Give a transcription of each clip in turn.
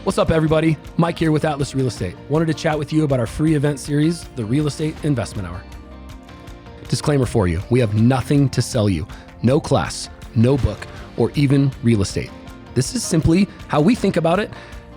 What's up, everybody? Mike here with Atlas Real Estate. Wanted to chat with you about our free event series, the Real Estate Investment Hour. Disclaimer for you, we have nothing to sell you. No class, no book, or even real estate. This is simply how we think about it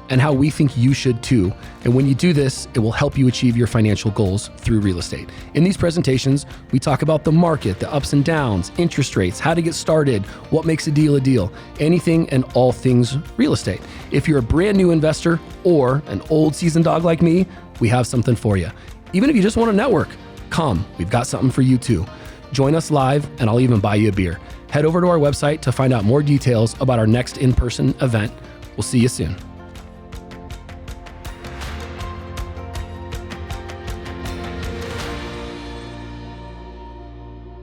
and how we think you should too. And when you do this, it will help you achieve your financial goals through real estate. In these presentations, we talk about the market, the ups and downs, interest rates, how to get started, what makes a deal, anything and all things real estate. If you're a brand new investor or an old seasoned dog like me, we have something for you. Even if you just want to network, come, we've got something for you too. Join us live and I'll even buy you a beer. Head over to our website to find out more details about our next in-person event. We'll see you soon.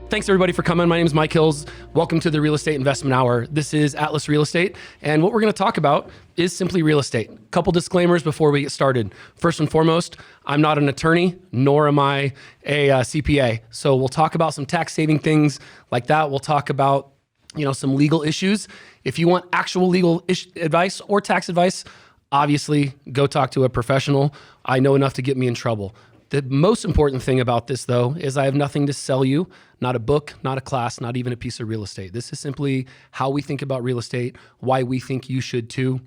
Thanks everybody for coming. My name is Mike Hills. Welcome to the Real Estate Investment Hour. This is Atlas Real Estate, and what we're going to talk about is simply real estate. A couple disclaimers before we get started. First and foremost, I'm not an attorney, nor am I a CPA. So we'll talk about some tax saving things like that. We'll talk about, some legal issues. If you want actual legal advice or tax advice, obviously go talk to a professional. I know enough to get me in trouble. The most important thing about this, though, is I have nothing to sell you, not a book, not a class, not even a piece of real estate. This is simply how we think about real estate, why we think you should too.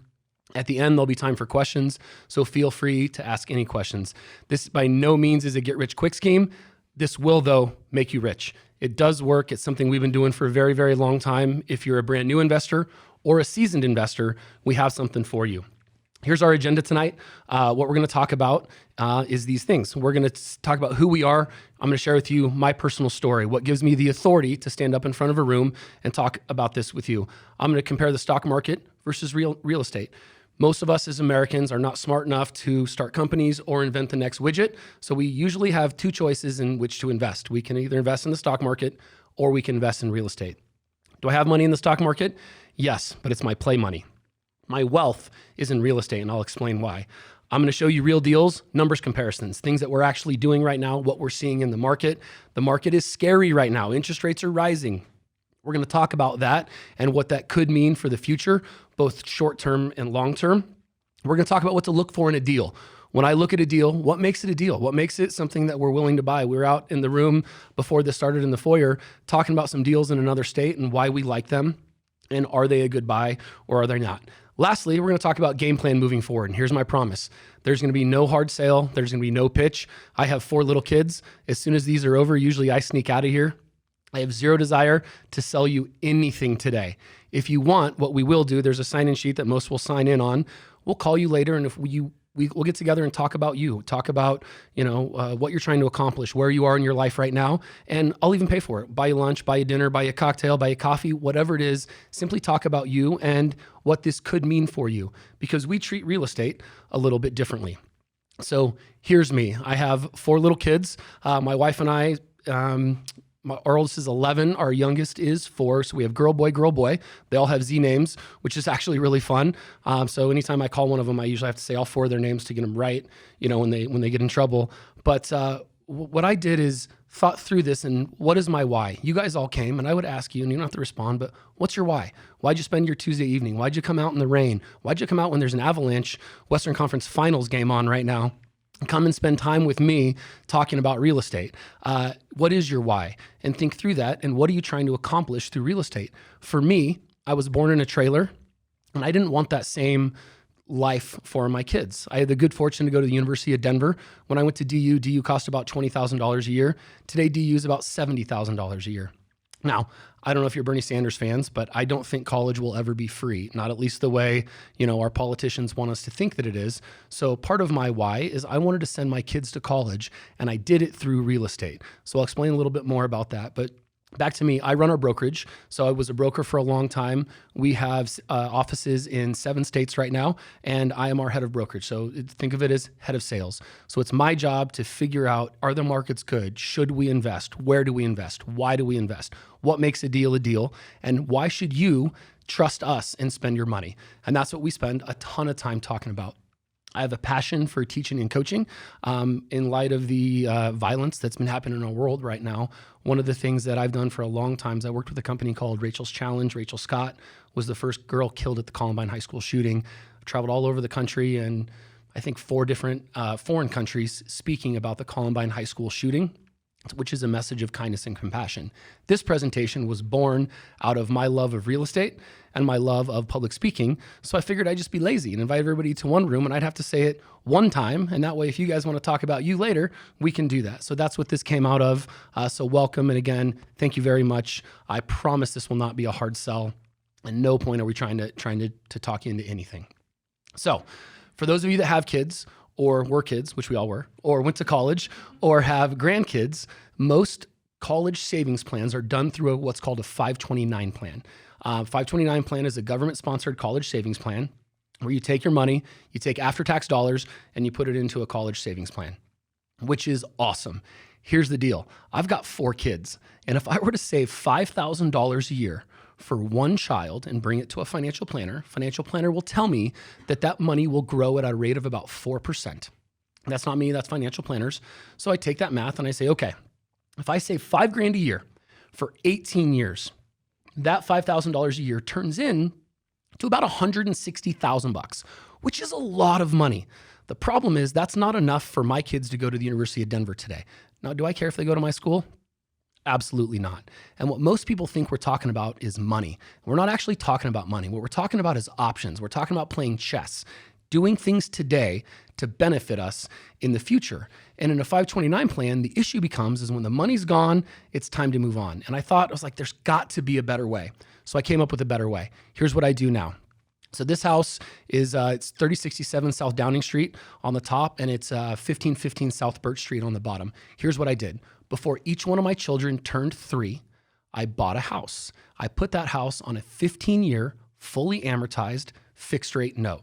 At the end, there'll be time for questions, so feel free to ask any questions. This by no means is a get-rich-quick scheme. This will, though, make you rich. It does work. It's something we've been doing for a very, very long time. If you're a brand new investor or a seasoned investor, we have something for you. Here's our agenda tonight. What we're going to talk about is these things. We're going to talk about who we are. I'm going to share with you my personal story, what gives me the authority to stand up in front of a room and talk about this with you. I'm going to compare the stock market versus real estate. Most of us as Americans are not smart enough to start companies or invent the next widget. So we usually have two choices in which to invest. We can either invest in the stock market or we can invest in real estate. Do I have money in the stock market? Yes, but it's my play money. My wealth is in real estate, and I'll explain why. I'm going to show you real deals, numbers comparisons, things that we're actually doing right now, what we're seeing in the market. The market is scary right now. Interest rates are rising. We're going to talk about that and what that could mean for the future, both short-term and long-term. We're going to talk about what to look for in a deal. When I look at a deal, what makes it a deal? What makes it something that we're willing to buy? We were out in the room before this started in the foyer talking about some deals in another state and why we like them, and are they a good buy or are they not? Lastly, we're going to talk about game plan moving forward. And here's my promise. There's going to be no hard sale. There's going to be no pitch. I have 4 little kids. As soon as these are over, usually I sneak out of here. I have zero desire to sell you anything today. If you want, what we will do, there's a sign-in sheet that most will sign in on. We'll call you later, and if we'll get together and talk about you, talk about what you're trying to accomplish, where you are in your life right now, and I'll even pay for it. Buy you lunch, buy you dinner, buy you a cocktail, buy you coffee, whatever it is. Simply talk about you and what this could mean for you, because we treat real estate a little bit differently. So here's me. I have 4 little kids. My wife and I, our oldest is 11. Our youngest is 4. So we have girl, boy. They all have Z names, which is actually really fun. So anytime I call one of them, I usually have to say all 4 of their names to get them right, when they get in trouble. But what I did is thought through this and what is my why? You guys all came and I would ask you, and you don't have to respond, but what's your why? Why'd you spend your Tuesday evening? Why'd you come out in the rain? Why'd you come out when there's an Avalanche Western Conference Finals game on right now? Come and spend time with me talking about real estate. What is your why? And think through that. And what are you trying to accomplish through real estate? For me, I was born in a trailer and I didn't want that same life for my kids. I had the good fortune to go to the University of Denver. When I went to DU cost about $20,000 a year. Today, DU is about $70,000 a year. Now, I don't know if you're Bernie Sanders fans, but I don't think college will ever be free, not at least the way, our politicians want us to think that it is. So part of my why is I wanted to send my kids to college, and I did it through real estate. So I'll explain a little bit more about that. But back to me, I run our brokerage. So I was a broker for a long time. We have offices in 7 states right now, and I am our head of brokerage. So think of it as head of sales. So it's my job to figure out, are the markets good? Should we invest? Where do we invest? Why do we invest? What makes a deal? And why should you trust us and spend your money? And that's what we spend a ton of time talking about. I have a passion for teaching and coaching. In light of the violence that's been happening in our world right now, one of the things that I've done for a long time is I worked with a company called Rachel's Challenge. Rachel Scott was the first girl killed at the Columbine High School shooting. I've traveled all over the country and I think 4 different foreign countries speaking about the Columbine High School shooting, which is a message of kindness and compassion. This presentation was born out of my love of real estate and my love of public speaking. So I figured I'd just be lazy and invite everybody to one room and I'd have to say it one time. And that way, if you guys want to talk about you later, we can do that. So that's what this came out of. So welcome. And again, thank you very much. I promise this will not be a hard sell. At no point are we trying to talk you into anything. So for those of you that have kids or were kids, which we all were, or went to college or have grandkids, most college savings plans are done through what's called a 529 plan. 529 plan is a government-sponsored college savings plan where you take your money, you take after-tax dollars, and you put it into a college savings plan, which is awesome. Here's the deal. I've got 4 kids, and if I were to save $5,000 a year for one child and bring it to a financial planner will tell me that that money will grow at a rate of about 4%. That's not me, that's financial planners. So I take that math and I say, okay, if I save $5,000 a year for 18 years, that $5,000 a year turns in to about $160,000, which is a lot of money. The problem is that's not enough for my kids to go to the University of Denver today. Now, do I care if they go to my school? Absolutely not. And what most people think we're talking about is money. We're not actually talking about money. What we're talking about is options. We're talking about playing chess, doing things today to benefit us in the future. And in a 529 plan, the issue becomes is when the money's gone, it's time to move on. And I was like, there's got to be a better way. So I came up with a better way. Here's what I do now. So this house is it's 3067 South Downing Street on the top, and it's 1515 South Birch Street on the bottom. Here's what I did. Before each one of my children turned 3, I bought a house. I put that house on a 15-year, fully amortized, fixed-rate note.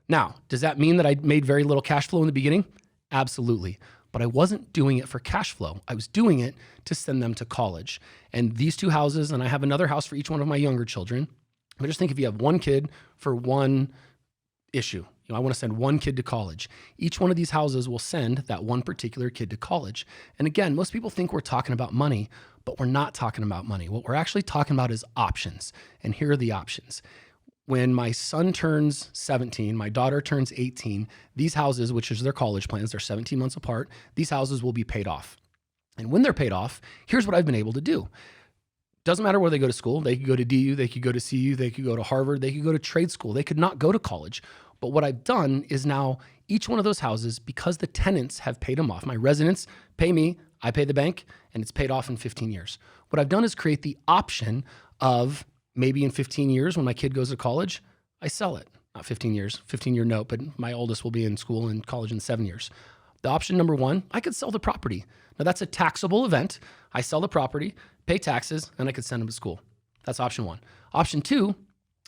Now, does that mean that I made very little cash flow in the beginning? Absolutely. But I wasn't doing it for cash flow. I was doing it to send them to college. And these 2 houses, and I have another house for each one of my younger children. But just think if you have one kid for one issue. I want to send one kid to college. Each one of these houses will send that one particular kid to college. And again, most people think we're talking about money, but we're not talking about money. What we're actually talking about is options. And here are the options. When my son turns 17, my daughter turns 18, these houses, which is their college plans, they're 17 months apart, these houses will be paid off. And when they're paid off, here's what I've been able to do. Doesn't matter where they go to school. They could go to DU, they could go to CU, they could go to Harvard, they could go to trade school. They could not go to college. But what I've done is now each one of those houses, because the tenants have paid them off, my residents pay me, I pay the bank, and it's paid off in 15 years. What I've done is create the option of maybe in 15 years when my kid goes to college, I sell it. Not 15 years, 15-year note, but my oldest will be in school and college in 7 years. The option number 1, I could sell the property. Now that's a taxable event. I sell the property, pay taxes, and I could send them to school. That's option 1. Option 2,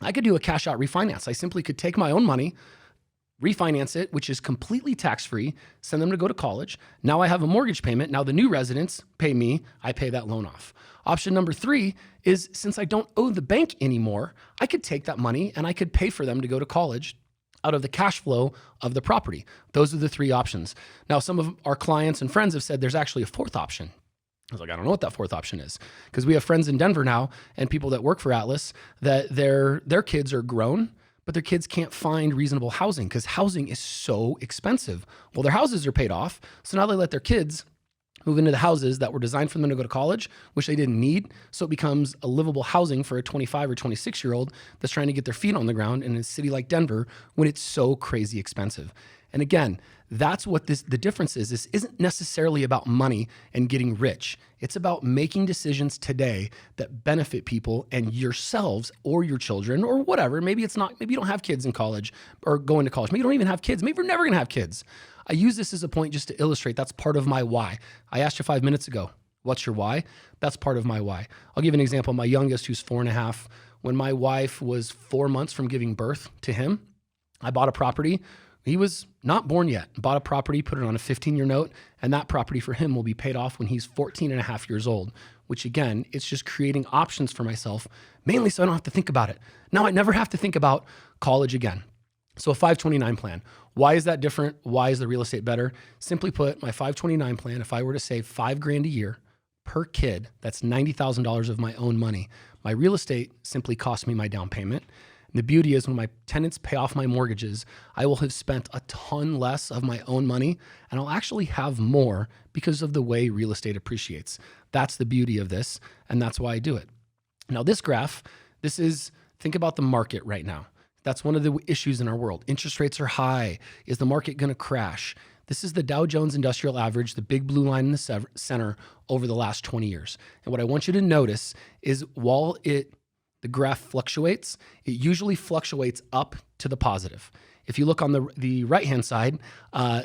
I could do a cash out refinance. I simply could take my own money, refinance it, which is completely tax-free, send them to go to college. Now I have a mortgage payment. Now the new residents pay me, I pay that loan off. Option number 3 is since I don't owe the bank anymore, I could take that money and I could pay for them to go to college out of the cash flow of the property. Those are the 3 options. Now, some of our clients and friends have said there's actually a 4th option. I was like, I don't know what that 4th option is, because we have friends in Denver now and people that work for Atlas that their kids are grown, but their kids can't find reasonable housing because housing is so expensive. Well, their houses are paid off, so now they let their kids move into the houses that were designed for them to go to college, which they didn't need. So it becomes a livable housing for a 25 or 26-year-old that's trying to get their feet on the ground in a city like Denver when it's so crazy expensive. And again, that's what the difference is. This isn't necessarily about money and getting rich. It's about making decisions today that benefit people and yourselves or your children or whatever. Maybe it's not, maybe you don't have kids in college or going to college. Maybe you don't even have kids. Maybe you're never going to have kids. I use this as a point just to illustrate that's part of my why. I asked you 5 minutes ago, what's your why? That's part of my why. I'll give you an example. My youngest, who's 4.5, when my wife was 4 months from giving birth to him, I bought a property. He was not born yet. Bought a property, put it on a 15-year note, and that property for him will be paid off when he's 14 and a half years old, which again, it's just creating options for myself, mainly so I don't have to think about it. Now I never have to think about college again. So a 529 plan, why is that different? Why is the real estate better? Simply put, my 529 plan, if I were to save $5,000 a year per kid, that's $90,000 of my own money. My real estate simply costs me my down payment. And the beauty is when my tenants pay off my mortgages, I will have spent a ton less of my own money and I'll actually have more because of the way real estate appreciates. That's the beauty of this, and that's why I do it. Now this graph, think about the market right now. That's one of the issues in our world. Interest rates are high. Is the market going to crash? This is the Dow Jones Industrial Average, the big blue line in the center over the last 20 years. And what I want you to notice is while the graph fluctuates, it usually fluctuates up to the positive. If you look on the right-hand side,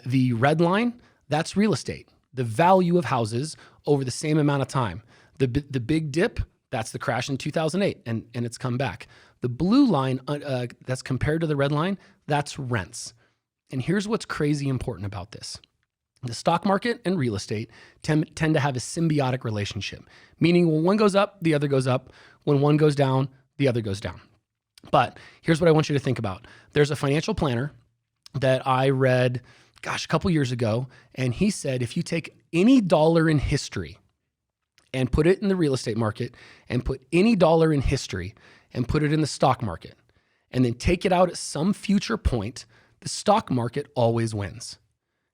the red line, that's real estate, the value of houses over the same amount of time. The big dip, that's the crash in 2008, and it's come back. The blue line that's compared to the red line, that's rents. And here's what's crazy important about this. The stock market and real estate tend to have a symbiotic relationship, meaning when one goes up, the other goes up. When one goes down, the other goes down. But here's what I want you to think about. There's a financial planner that I read, a couple years ago, and he said if you take any dollar in history and put it in the real estate market and put any dollar in history and put it in the stock market and then take it out at some future point, the stock market always wins.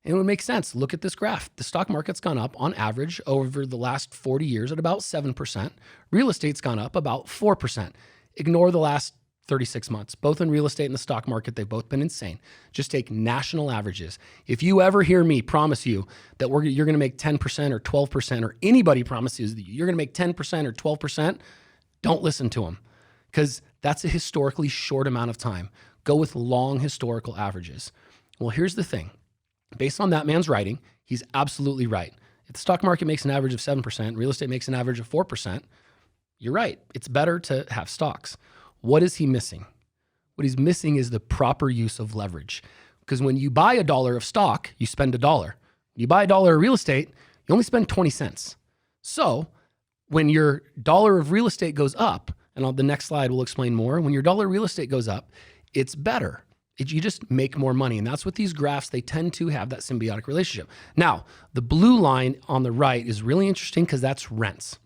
And it would make sense. Look at this graph. The stock market's gone up on average over the last 40 years at about 7%. Real estate's gone up about 4%. Ignore the last 36 months. Both in real estate and the stock market, they've both been insane. Just take national averages. If you ever hear me promise you that you're going to make 10% or 12%, or anybody promises that you're going to make 10% or 12%, don't listen to them, because that's a historically short amount of time. Go with long historical averages. Well, here's the thing. Based on that man's writing, he's absolutely right. If the stock market makes an average of 7%, real estate makes an average of 4%, you're right. It's better to have stocks. What is he missing? What he's missing is the proper use of leverage. Because when you buy $1 of stock, you spend $1. When you buy $1 of real estate, you only spend 20 cents. So when your dollar of real estate goes up, and on the next slide we'll explain more, when your dollar of real estate goes up, it's better. You just make more money. And that's what these graphs, they tend to have that symbiotic relationship. Now, the blue line on the right is really interesting because that's rents.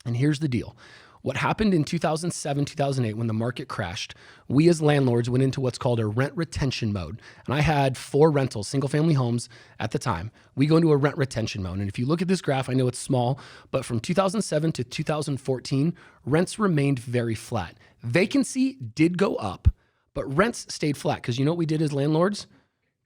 And here's the deal. What happened in 2007, 2008, when the market crashed, we as landlords went into what's called a rent retention mode. And I had 4 rentals, single family homes at the time. We go into a rent retention mode. And if you look at this graph, I know it's small, but from 2007 to 2014, rents remained very flat. Vacancy did go up, but rents stayed flat because you know what we did as landlords?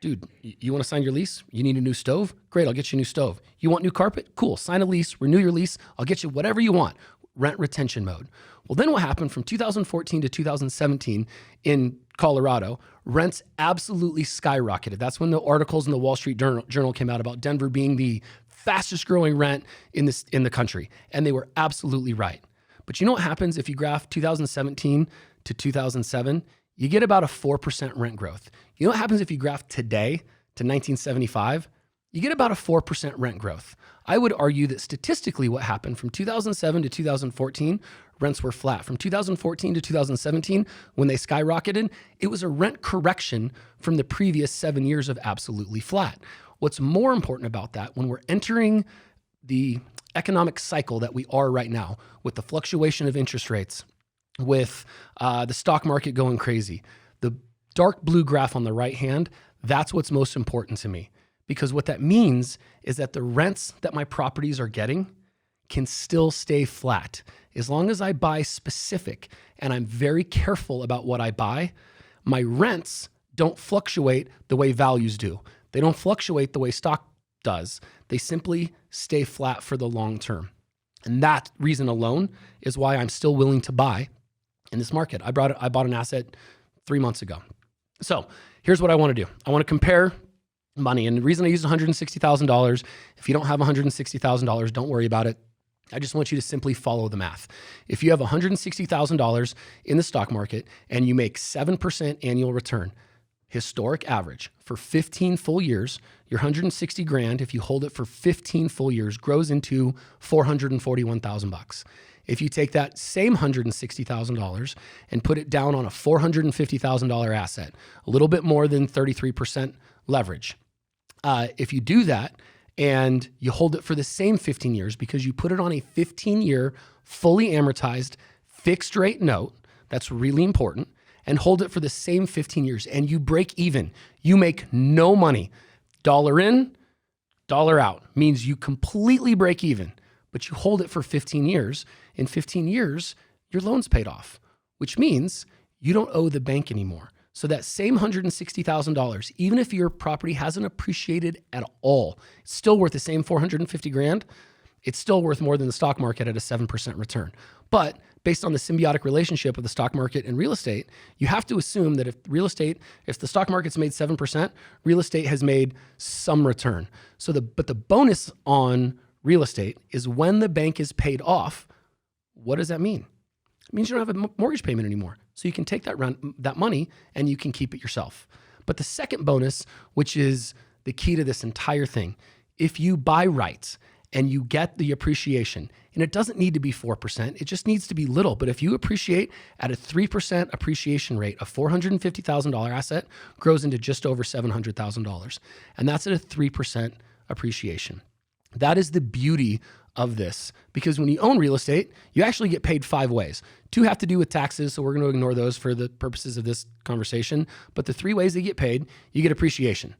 Dude, you want to sign your lease? You need a new stove? Great, I'll get you a new stove. You want new carpet? Cool, sign a lease, renew your lease. I'll get you whatever you want. Rent retention mode. Well, then what happened from 2014 to 2017 in Colorado, rents absolutely skyrocketed. That's when the articles in the Wall Street Journal came out about Denver being the fastest growing rent in the country. And they were absolutely right. But you know what happens if you graph 2017 to 2007? You get about a 4% rent growth. You know what happens if you graph today to 1975? You get about a 4% rent growth. I would argue that statistically what happened from 2007 to 2014, rents were flat. From 2014 to 2017, when they skyrocketed, it was a rent correction from the previous 7 years of absolutely flat. What's more important about that, when we're entering the economic cycle that we are right now, with the fluctuation of interest rates, with the stock market going crazy, the dark blue graph on the right hand, that's what's most important to me. Because what that means is that the rents that my properties are getting can still stay flat. As long as I buy specific and I'm very careful about what I buy, my rents don't fluctuate the way values do. They don't fluctuate the way stock does. They simply stay flat for the long term. And that reason alone is why I'm still willing to buy in this market. I bought an asset 3 months ago. So here's what I want to do. I want to compare money. And the reason I used $160,000, if you don't have $160,000, don't worry about it. I just want you to simply follow the math. If you have $160,000 in the stock market and you make 7% annual return, historic average for 15 full years, your 160 grand, if you hold it for 15 full years, grows into $441,000 bucks. If you take that same $160,000 and put it down on a $450,000 asset, a little bit more than 33% leverage. If you do that and you hold it for the same 15 years because you put it on a 15-year fully amortized fixed rate note, that's really important, and hold it for the same 15 years and you break even, you make no money. Dollar in, dollar out means you completely break even, but you hold it for 15 years. In 15 years, your loan's paid off, which means you don't owe the bank anymore. So that same $160,000, even if your property hasn't appreciated at all, it's still worth the same 450 grand. It's still worth more than the stock market at a 7% return. But based on the symbiotic relationship of the stock market and real estate, you have to assume that if the stock market's made 7%, real estate has made some return. But the bonus on real estate is when the bank is paid off. What does that mean? It means you don't have a mortgage payment anymore. So you can take that money and you can keep it yourself. But the second bonus, which is the key to this entire thing, if you buy right and you get the appreciation, and it doesn't need to be 4%, it just needs to be little. But if you appreciate at a 3% appreciation rate, a $450,000 asset grows into just over $700,000. And that's at a 3% appreciation. That is the beauty of this, because when you own real estate, you actually get paid 5 ways. 2 have to do with taxes, so we're going to ignore those for the purposes of this conversation. But the 3 ways they get paid, you get appreciation.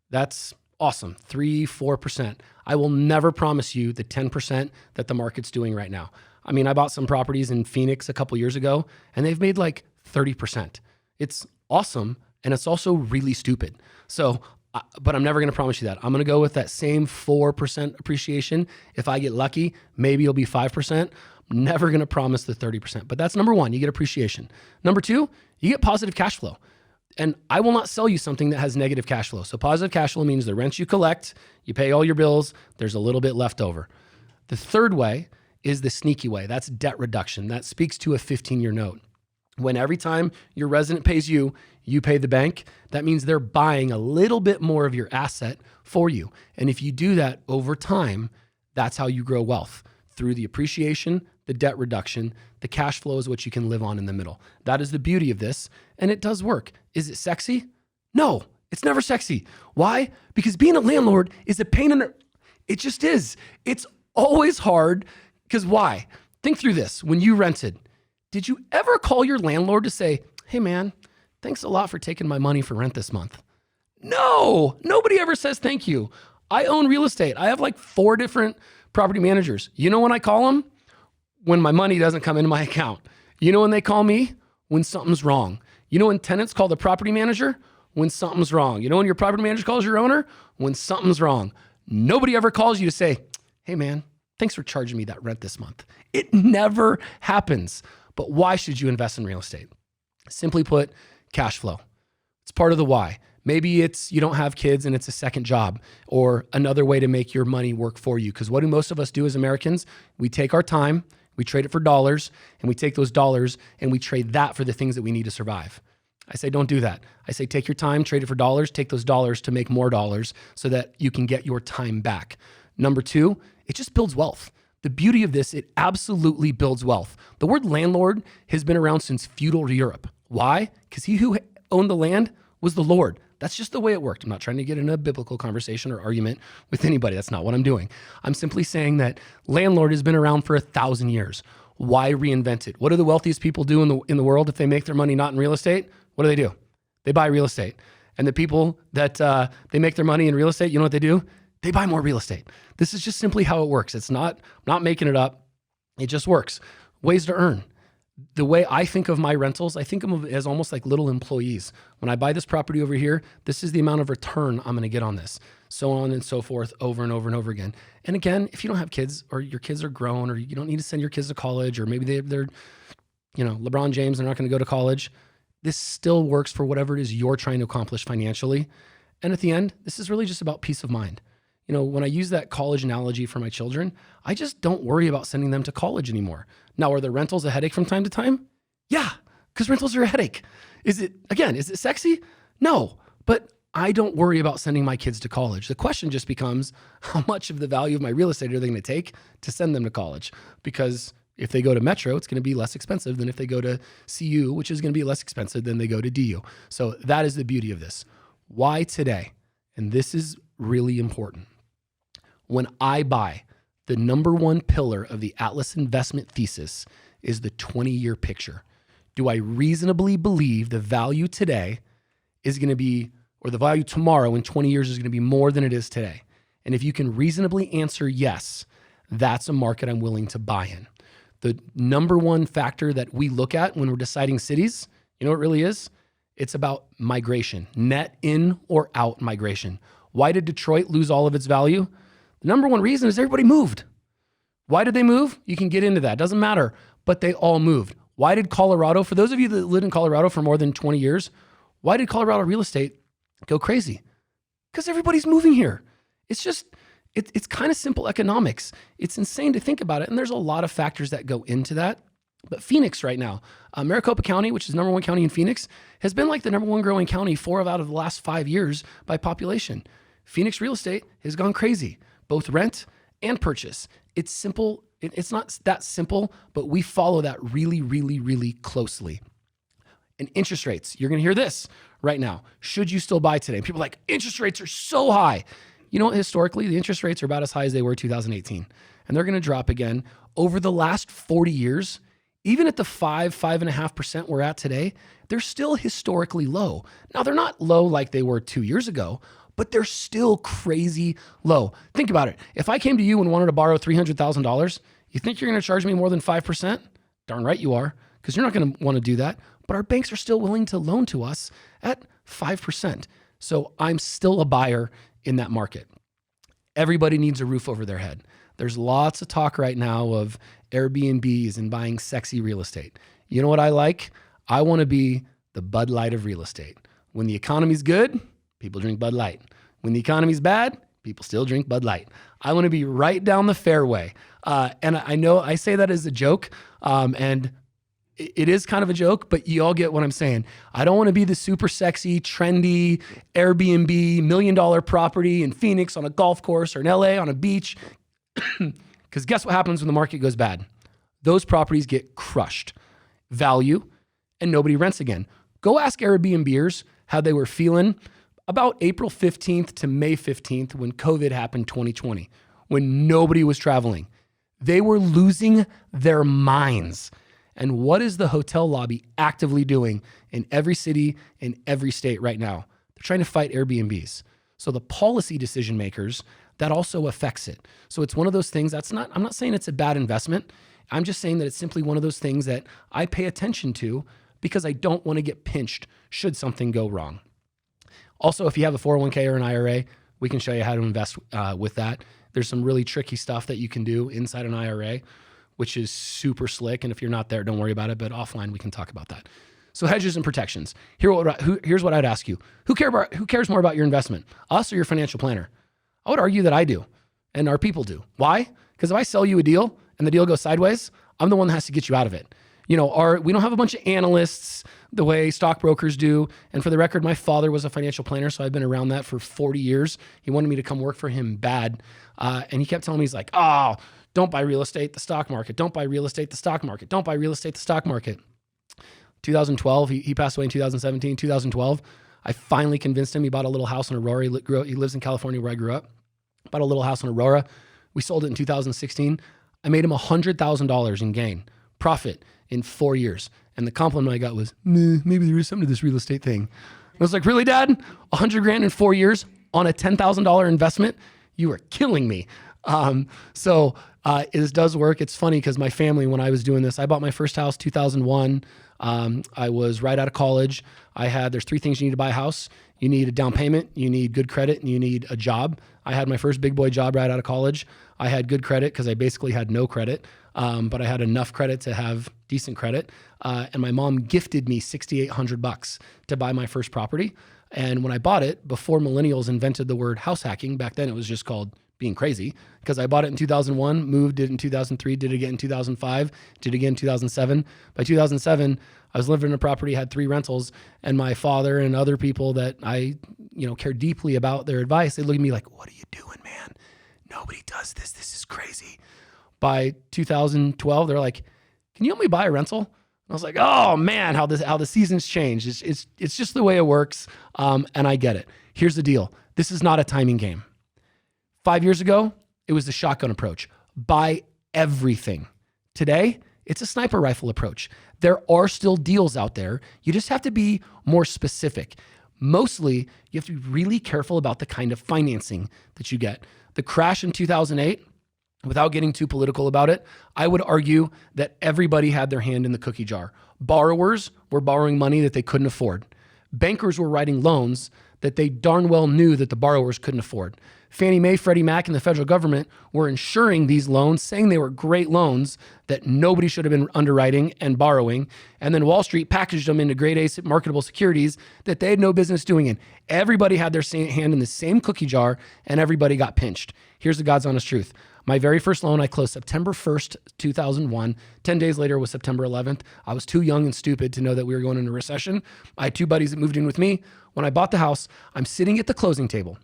That's awesome. 3-4%. I will never promise you the 10% that the market's doing right now. I mean, I bought some properties in Phoenix a couple years ago, and they've made like 30%. It's awesome, and it's also really stupid. But I'm never going to promise you that. I'm going to go with that same 4% appreciation. If I get lucky, maybe it'll be 5%. I'm never going to promise the 30%. But that's number 1, you get appreciation. Number 2, you get positive cash flow. And I will not sell you something that has negative cash flow. So positive cash flow means the rents you collect, you pay all your bills, there's a little bit left over. The third way is the sneaky way. That's debt reduction. That speaks to a 15-year note. When every time your resident pays you, you pay the bank, that means they're buying a little bit more of your asset for you. And if you do that over time, that's how you grow wealth. Through the appreciation, the debt reduction, the cash flow is what you can live on in the middle. That is the beauty of this, and it does work. Is it sexy? No, it's never sexy. Why? Because being a landlord is a pain in the... It just is. It's always hard, because why? Think through this. When you rented, did you ever call your landlord to say, hey man, thanks a lot for taking my money for rent this month? No, nobody ever says thank you. I own real estate. I have like 4 different property managers. You know when I call them? When my money doesn't come into my account. You know when they call me? When something's wrong. You know when tenants call the property manager? When something's wrong. You know when your property manager calls your owner? When something's wrong. Nobody ever calls you to say, hey man, thanks for charging me that rent this month. It never happens. But why should you invest in real estate? Simply put, cash flow. It's part of the why. Maybe it's you don't have kids and it's a second job, or another way to make your money work for you. Because what do most of us do as Americans? We take our time, we trade it for dollars, and we take those dollars and we trade that for the things that we need to survive. I say, don't do that. I say, take your time, trade it for dollars, take those dollars to make more dollars so that you can get your time back. Number 2, it just builds wealth. The beauty of this, it absolutely builds wealth. The word landlord has been around since feudal Europe. Why? Because he who owned the land was the Lord. That's just the way it worked. I'm not trying to get in a biblical conversation or argument with anybody. That's not what I'm doing. I'm simply saying that landlord has been around for 1,000 years. Why reinvent it? What do the wealthiest people do in the world if they make their money not in real estate? What do? They buy real estate. And the people that they make their money in real estate, you know what they do? They buy more real estate. This is just simply how it works. It's not making it up. It just works. Ways to earn. The way I think of my rentals, I think of them as almost like little employees. When I buy this property over here, this is the amount of return I'm going to get on this. So on and so forth, over and over and over again. And again, if you don't have kids, or your kids are grown, or you don't need to send your kids to college, or maybe they're LeBron James, they're not going to go to college, this still works for whatever it is you're trying to accomplish financially. And at the end, this is really just about peace of mind. When I use that college analogy for my children, I just don't worry about sending them to college anymore. Now, are the rentals a headache from time to time? Yeah, because rentals are a headache. Is it sexy? No, but I don't worry about sending my kids to college. The question just becomes, how much of the value of my real estate are they going to take to send them to college? Because If they go to Metro, it's going to be less expensive than if they go to CU, which is going to be less expensive than they go to DU. So that is the beauty of this. Why today? And this is really important. When I buy, the number one pillar of the Atlas investment thesis is the 20-year picture. Do I reasonably believe the value today is going to be, or the value tomorrow in 20 years is going to be more than it is today? And if you can reasonably answer yes, that's a market I'm willing to buy in. The number one factor that we look at when we're deciding cities, you know what it really is? It's about migration, net in or out migration. Why did Detroit lose all of its value? The number one reason is everybody moved. Why did they move? You can get into that. Doesn't matter, but they all moved. Why did Colorado, for those of you that lived in Colorado for more than 20 years, why did Colorado real estate go crazy? Because everybody's moving here. It's just, it's kind of simple economics. It's insane to think about it. And there's a lot of factors that go into that. But Phoenix right now, Maricopa County, which is number one county in Phoenix, has been like the number one growing county 4 out of the last 5 years by population. Phoenix real estate has gone crazy, both rent and purchase. It's simple. It's not that simple, but we follow that really, really, really closely. And interest rates, you're going to hear this right now. Should you still buy today? People are like, interest rates are so high. You know, historically, the interest rates are about as high as they were 2018, and they're going to drop again. Over the last 40 years, even at the 5.5% we're at today, they're still historically low. Now, they're not low like they were 2 years ago, but they're still crazy low. Think about it. If I came to you and wanted to borrow $300,000, you think you're going to charge me more than 5%? Darn right you are, because you're not going to want to do that. But our banks are still willing to loan to us at 5%. So I'm still a buyer in that market. Everybody needs a roof over their head. There's lots of talk right now of Airbnbs and buying sexy real estate. You know what I like? I want to be the Bud Light of real estate. When the economy's good, people drink Bud Light. When the economy's bad, people still drink Bud Light. I want to be right down the fairway. And I know I say that as a joke, and it is kind of a joke, but you all get what I'm saying. I don't want to be the super sexy, trendy Airbnb $1 million property in Phoenix on a golf course or in LA on a beach. Because guess what happens when the market goes bad? Those properties get crushed, value, and nobody rents again. Go ask Airbnbers how they were feeling about April 15th to May 15th when COVID happened 2020, when nobody was traveling. They were losing their minds. And what is the hotel lobby actively doing in every city, in every state right now? They're trying to fight Airbnbs. So the policy decision makers, that also affects it. So it's one of those things I'm not saying it's a bad investment. I'm just saying that it's simply one of those things that I pay attention to because I don't want to get pinched should something go wrong. Also, if you have a 401k or an IRA, we can show you how to invest with that. There's some really tricky stuff that you can do inside an IRA, which is super slick. And if you're not there, don't worry about it. But offline, we can talk about that. So hedges and protections. Here's what I'd ask you. Who cares more about your investment, us or your financial planner? I would argue that I do and our people do. Why? Because if I sell you a deal and the deal goes sideways, I'm the one that has to get you out of it. You know, we don't have a bunch of analysts the way stockbrokers do. And for the record, my father was a financial planner, so I've been around that for 40 years. He wanted me to come work for him bad. And he kept telling me, he's like, oh, don't buy real estate, the stock market. Don't buy real estate, the stock market. Don't buy real estate, the stock market. 2012, he passed away in 2017. 2012, I finally convinced him. He bought a little house in Aurora. He lives in California where I grew up. Bought a little house in Aurora. We sold it in 2016. I made him $100,000 in gain, profit in 4 years. And the compliment I got was, maybe there is something to this real estate thing. I was like, really, Dad? $100,000 in 4 years on a $10,000 investment? You are killing me. It does work. It's funny because my family, when I was doing this, I bought my first house 2001. I was right out of college. There's 3 things you need to buy a house. You need a down payment, you need good credit, and you need a job. I had my first big boy job right out of college. I had good credit because I basically had no credit, but I had enough credit to have decent credit. And my mom gifted me $6,800 to buy my first property. And when I bought it, before millennials invented the word house hacking, back then it was just called being crazy, because I bought it in 2001, moved it in 2003, did it again in 2005, did it again in 2007. By 2007, I was living in a property, had 3 rentals, and my father and other people that I, care deeply about their advice, they look at me like, what are you doing, man? Nobody does this. This is crazy. By 2012, they're like, can you help me buy a rental? And I was like, oh man, how the seasons change. It's just the way it works. And I get it. Here's the deal. This is not a timing game. 5 years ago, it was the shotgun approach. Buy everything. Today, it's a sniper rifle approach. There are still deals out there. You just have to be more specific. Mostly, you have to be really careful about the kind of financing that you get. The crash in 2008, without getting too political about it, I would argue that everybody had their hand in the cookie jar. Borrowers were borrowing money that they couldn't afford. Bankers were writing loans that they darn well knew that the borrowers couldn't afford. Fannie Mae, Freddie Mac, and the federal government were insuring these loans, saying they were great loans that nobody should have been underwriting and borrowing. And then Wall Street packaged them into grade A marketable securities that they had no business doing in. Everybody had their hand in the same cookie jar, and everybody got pinched. Here's the God's honest truth. My very first loan I closed September 1st, 2001. 10 days later was September 11th. I was too young and stupid to know that we were going into a recession. I had two buddies that moved in with me. When I bought the house, I'm sitting at the closing table.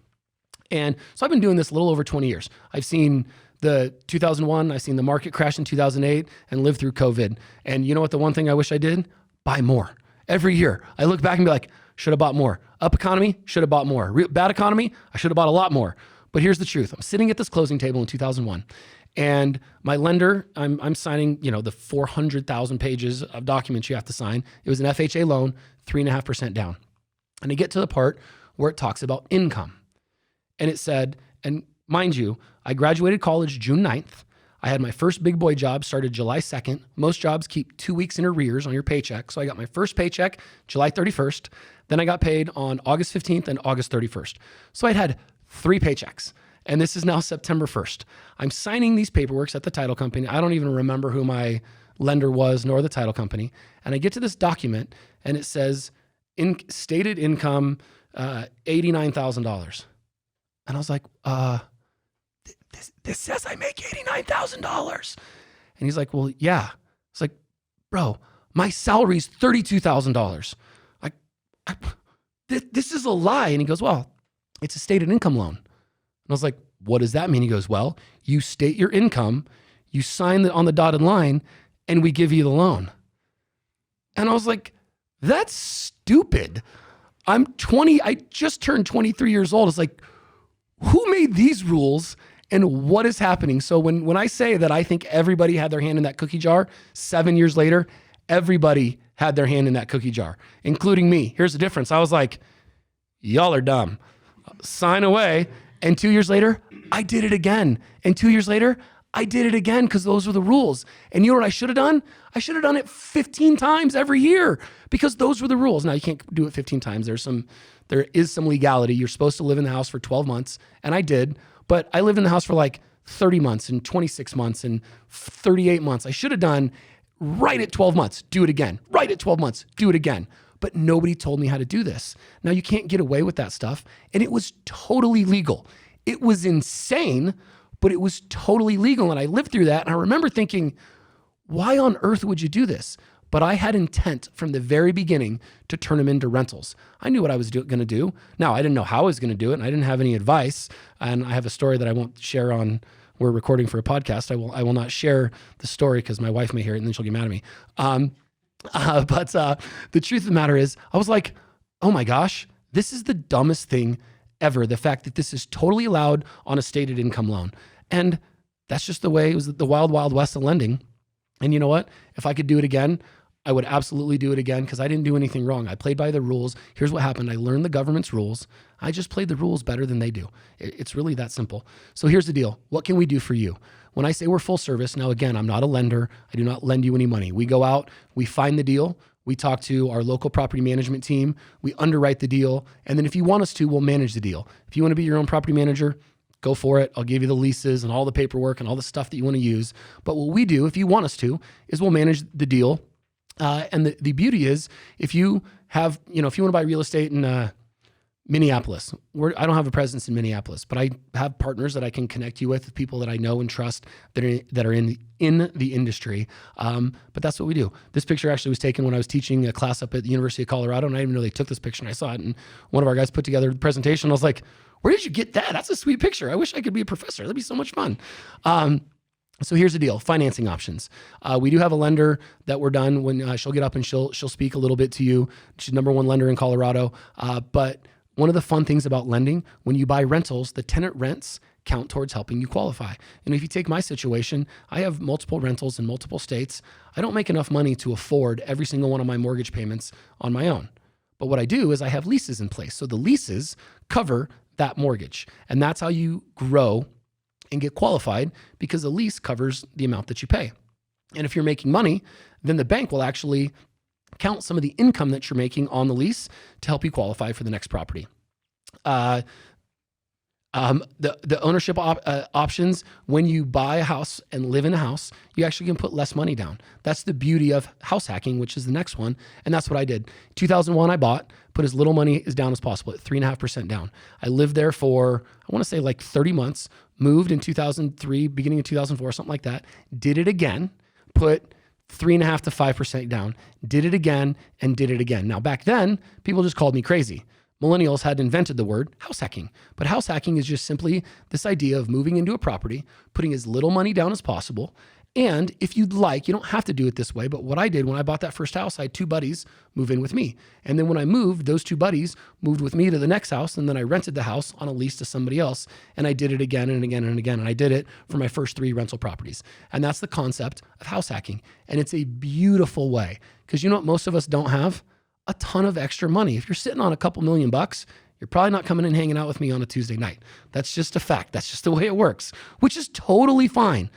And so I've been doing this a little over 20 years. I've seen the 2001, I've seen the market crash in 2008 and lived through COVID. And you know what the one thing I wish I did? Buy more. Every year, I look back and be like, should have bought more. Up economy, should have bought more. Bad economy, I should have bought a lot more. But here's the truth. I'm sitting at this closing table in 2001. And my lender, I'm signing, the 400,000 pages of documents you have to sign. It was an FHA loan, 3.5% down. And I get to the part where it talks about income. And it said, and mind you, I graduated college June 9th. I had my first big boy job, started July 2nd. Most jobs keep 2 weeks in arrears on your paycheck. So I got my first paycheck July 31st. Then I got paid on August 15th and August 31st. So I'd had 3 paychecks. And this is now September 1st. I'm signing these paperworks at the title company. I don't even remember who my lender was nor the title company. And I get to this document and it says, stated income, $89,000. And I was like, this says I make $89,000. And he's like, well, yeah. It's like, bro, my salary's $32,000. This is a lie. And he goes, well, it's a stated income loan. And I was like, what does that mean? He goes, well, you state your income, you sign it on the dotted line, and we give you the loan. And I was like, that's stupid. I'm 20, I just turned 23 years old. It's like, who made these rules and what is happening? So when I say that I think everybody had their hand in that cookie jar, 7 years later, everybody had their hand in that cookie jar, including me. Here's the difference. I was like, y'all are dumb. Sign away. And 2 years later, I did it again. And 2 years later, I did it again because those were the rules. And you know what I should have done? I should have done it 15 times every year because those were the rules. Now, you can't do it 15 times. There is some legality. You're supposed to live in the house for 12 months. And I did. But I lived in the house for like 30 months and 26 months and 38 months. I should have done right at 12 months, do it again. Right at 12 months, do it again. But nobody told me how to do this. Now, you can't get away with that stuff. And it was totally legal. It was insane, but it was totally legal. And I lived through that. And I remember thinking, why on earth would you do this? But I had intent from the very beginning to turn them into rentals. I knew what I was going to do. Now, I didn't know how I was going to do it, and I didn't have any advice. And I have a story that I won't share on. We're recording for a podcast. I will not share the story because my wife may hear it and then she'll get mad at me. But the truth of the matter is, I was like, oh my gosh, this is the dumbest thing ever. The fact that this is totally allowed on a stated income loan. And that's just the way it was, the wild, wild west of lending. And you know what? If I could do it again, I would absolutely do it again because I didn't do anything wrong. I played by the rules. Here's what happened. I learned the government's rules. I just played the rules better than they do. It's really that simple. So here's the deal. What can we do for you? When I say we're full service, now again, I'm not a lender. I do not lend you any money. We go out, we find the deal, we talk to our local property management team, we underwrite the deal, and then if you want us to, we'll manage the deal. If you want to be your own property manager, go for it. I'll give you the leases and all the paperwork and all the stuff that you want to use. But what we do, if you want us to, is we'll manage the deal. And the beauty is, if you have, if you want to buy real estate in Minneapolis, I don't have a presence in Minneapolis, but I have partners that I can connect you with, people that I know and trust that are in the industry. But that's what we do. This picture actually was taken when I was teaching a class up at the University of Colorado, and I didn't even know they took this picture, and I saw it, and one of our guys put together the presentation. I was like, where did you get that? That's a sweet picture. I wish I could be a professor. That'd be so much fun. So here's the deal, financing options. We do have a lender that we're done when she'll get up and she'll speak a little bit to you. She's number one lender in Colorado. But one of the fun things about lending, when you buy rentals, the tenant rents count towards helping you qualify. And if you take my situation, I have multiple rentals in multiple states. I don't make enough money to afford every single one of my mortgage payments on my own. But what I do is I have leases in place. So the leases cover that mortgage. And that's how you grow and get qualified, because the lease covers the amount that you pay. And if you're making money, then the bank will actually count some of the income that you're making on the lease to help you qualify for the next property. The ownership options, when you buy a house and live in a house, you actually can put less money down. That's the beauty of house hacking, which is the next one. And that's what I did. 2001, I bought, put as little money as down as possible at 3.5% down. I lived there for, I want to say like 30 months, moved in 2003, beginning of 2004, something like that. Did it again, put 3.5 to 5% down, did it again, and did it again. Now, back then, people just called me crazy. Millennials had invented the word house hacking, but house hacking is just simply this idea of moving into a property, putting as little money down as possible. And if you'd like, you don't have to do it this way, but what I did when I bought that first house, I had two buddies move in with me. And then when I moved, those two buddies moved with me to the next house, and then I rented the house on a lease to somebody else, and I did it again and again and again. And I did it for my first 3 rental properties. And that's the concept of house hacking. And it's a beautiful way, because you know what most of us don't have? A ton of extra money. If you're sitting on a couple $1,000,000, you're probably not coming and hanging out with me on a Tuesday night. That's just a fact. That's just the way it works, which is totally fine.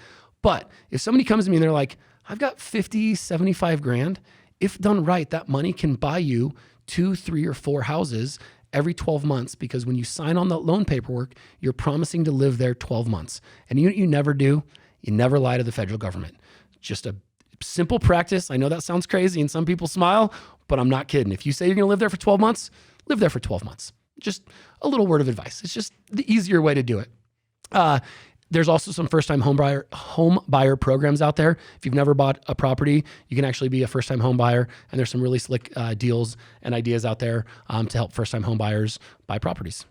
But if somebody comes to me and they're like, I've got 50, 75 grand, if done right, that money can buy you 2, 3, or 4 houses every 12 months, because when you sign on the loan paperwork, you're promising to live there 12 months. And you never do. You never lie to the federal government. Just a simple practice. I know that sounds crazy and some people smile, but I'm not kidding. If you say you're going to live there for 12 months, live there for 12 months. Just a little word of advice. It's just the easier way to do it. There's also some first-time home buyer programs out there. If you've never bought a property, you can actually be a first-time home buyer, and there's some really slick deals and ideas out there to help first-time home buyers buy properties.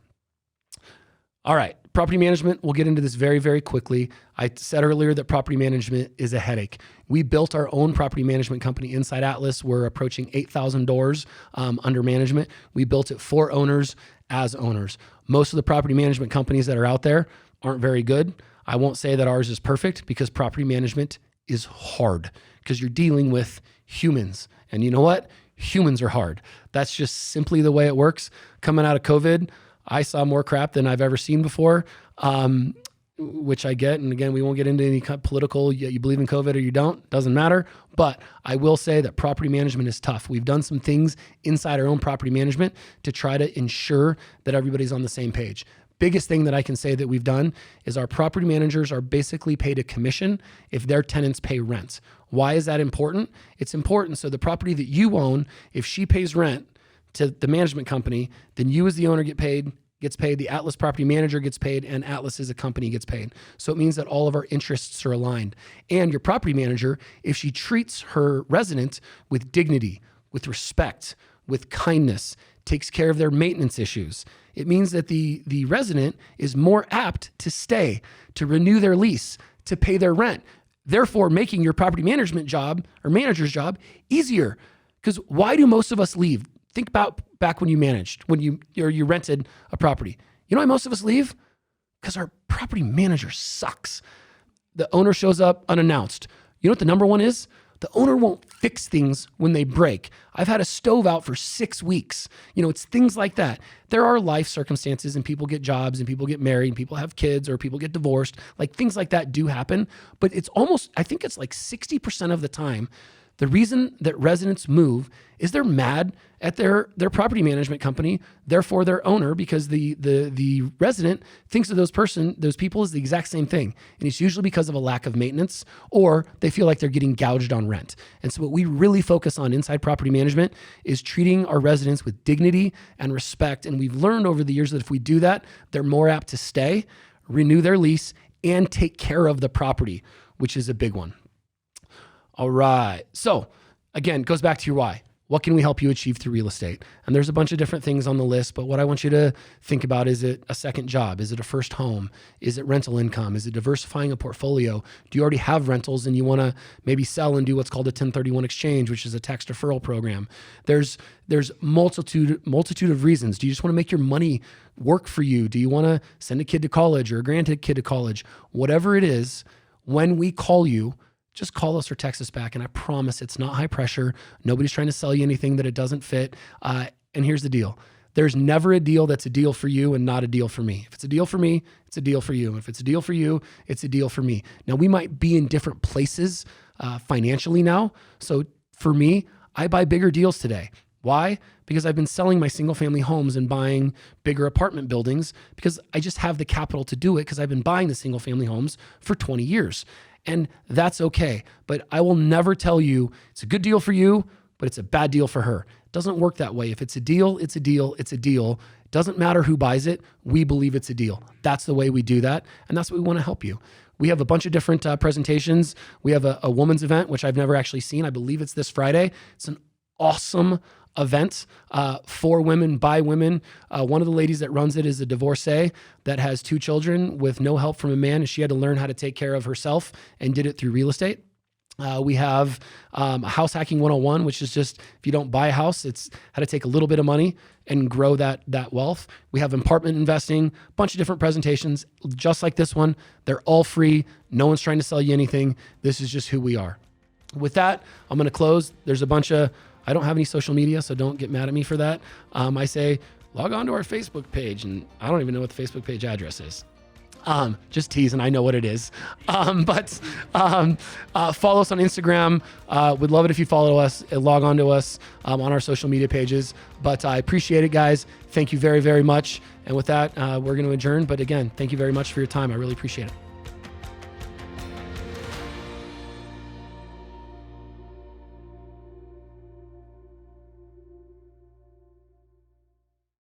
All right, property management, we'll get into this very, very quickly. I said earlier that property management is a headache. We built our own property management company inside Atlas. We're approaching 8,000 doors under management. We built it for owners as owners. Most of the property management companies that are out there aren't very good. I won't say that ours is perfect, because property management is hard, because you're dealing with humans. And you know what? Humans are hard. That's just simply the way it works. Coming out of COVID, I saw more crap than I've ever seen before, which I get. And again, we won't get into any kind of political, you believe in COVID or you don't, doesn't matter. But I will say that property management is tough. We've done some things inside our own property management to try to ensure that everybody's on the same page. Biggest thing that I can say that we've done is our property managers are basically paid a commission if their tenants pay rent. Why is that important? It's important so the property that you own, if she pays rent to the management company, then you as the owner gets paid, the Atlas property manager gets paid, and Atlas as a company gets paid. So it means that all of our interests are aligned. And your property manager, if she treats her resident with dignity, with respect, with kindness, takes care of their maintenance issues, it means that the resident is more apt to stay, to renew their lease, to pay their rent, therefore making your property management job or manager's job easier. Because why do most of us leave? Think about back when you managed, when you rented a property. You know why most of us leave? Because our property manager sucks. The owner shows up unannounced. You know what the number one is? The owner won't fix things when they break. I've had a stove out for 6 weeks. It's things like that. There are life circumstances, and people get jobs, and people get married, and people have kids, or people get divorced. Like, things like that do happen. But it's almost, I think it's like 60% of the time, the reason that residents move is they're mad at their property management company, therefore their owner, because the resident thinks of those people as the exact same thing. And it's usually because of a lack of maintenance, or they feel like they're getting gouged on rent. And so what we really focus on inside property management is treating our residents with dignity and respect. And we've learned over the years that if we do that, they're more apt to stay, renew their lease, and take care of the property, which is a big one. All right. So again, it goes back to your why. what can we help you achieve through real estate? And there's a bunch of different things on the list, but what I want you to think about, is it a second job? Is it a first home? Is it rental income? Is it diversifying a portfolio? Do you already have rentals and you want to maybe sell and do what's called a 1031 exchange, which is a tax deferral program? There's multitude of reasons. Do you just want to make your money work for you? Do you want to send a kid to college or a grandkid to college? Whatever it is, when we call you, just call us or text us back. And I promise it's not high pressure. Nobody's trying to sell you anything that it doesn't fit. And here's the deal. There's never a deal that's a deal for you and not a deal for me. If it's a deal for me, it's a deal for you. If it's a deal for you, it's a deal for me. Now, we might be in different places financially now. So for me, I buy bigger deals today. Why? Because I've been selling my single family homes and buying bigger apartment buildings because I just have the capital to do it because I've been buying the single family homes for 20 years. And that's okay. But I will never tell you it's a good deal for you, but it's a bad deal for her. It doesn't work that way. If it's a deal, it's a deal, it's a deal. It doesn't matter who buys it. We believe it's a deal. That's the way we do that. And that's what we want to help you. We have a bunch of different presentations. We have a woman's event, which I've never actually seen. I believe it's this Friday. It's an awesome event for women, by women. One of the ladies that runs it is a divorcee that has 2 children with no help from a man, and she had to learn how to take care of herself and did it through real estate. We have House Hacking 101, which is just, if you don't buy a house, it's how to take a little bit of money and grow that wealth. We have apartment investing, a bunch of different presentations, just like this one. They're all free. No one's trying to sell you anything. This is just who we are. With that, I'm going to close. There's a bunch of, I don't have any social media, so don't get mad at me for that. I say, log on to our Facebook page, and I don't even know what the Facebook page address is. Just teasing, I know what it is. But follow us on Instagram. We'd love it if you follow us, log on to us on our social media pages. But I appreciate it, guys. Thank you very, very much. And with that, we're going to adjourn. But again, thank you very much for your time. I really appreciate it.